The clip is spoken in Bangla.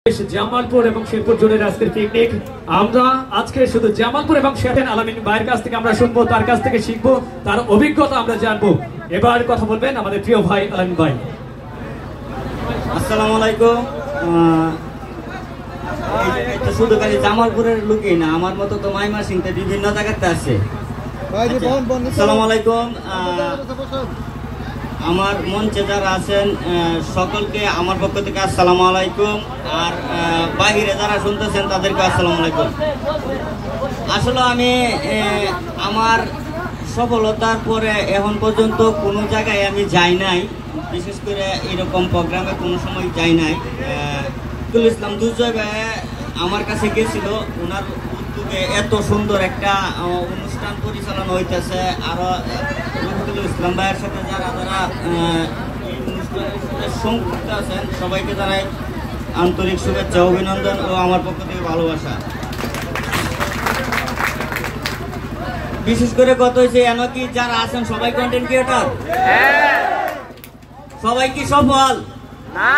জামালপুর এবং শেরপুর জোনের আজকের পিকনিক। আমরা আজকে শুধু জামালপুর এবং শেরপুর আলামিন ভাইয়ের কাছ থেকে আমরা শুনবো, তার কাছ থেকে শিখবো, তার অভিজ্ঞতা আমরা জানবো। এবার কথা বলবেন আমাদের প্রিয় ভাই আলামিন ভাই। আসসালামু আলাইকুম। শুধু খালি জামালপুরের লোকই না, আমার মতো তো মাইমা সিংতে বিভিন্ন জায়গাতে আছে। আসসালামু আলাইকুম। আমার মঞ্চে যারা আছেন সকলকে আমার পক্ষ থেকে আসসালামু আলাইকুম, আর বাহিরে যারা শুনতেছেন তাদেরকে আসসালামু আলাইকুম। আসলে আমি আমার সফলতার পরে এখন পর্যন্ত কোনো জায়গায় আমি যাই নাই, বিশেষ করে এরকম প্রোগ্রামে কোনো সময় যাই নাই। আব্দুল ইসলাম দুর্জয় ভাই আমার কাছে গেছিল, ওনার উদ্যোগে এত সুন্দর একটা অনুষ্ঠান পরিচালনা হইতেছে। আরো রফিকুল ইসলাম ভাইয়ের সাথে যারা যারা এই অনুষ্ঠানের সাথে সংযুক্ত আছেন সবাইকে জানাই আন্তরিক শুভেচ্ছা, অভিনন্দন ও আমার পক্ষ থেকে ভালোবাসা। বিশেষ করে কত হয়েছে এন কি যারা আছেন সবাই কন্টেন্ট ক্রিয়েটর, সবাই কি সফল না?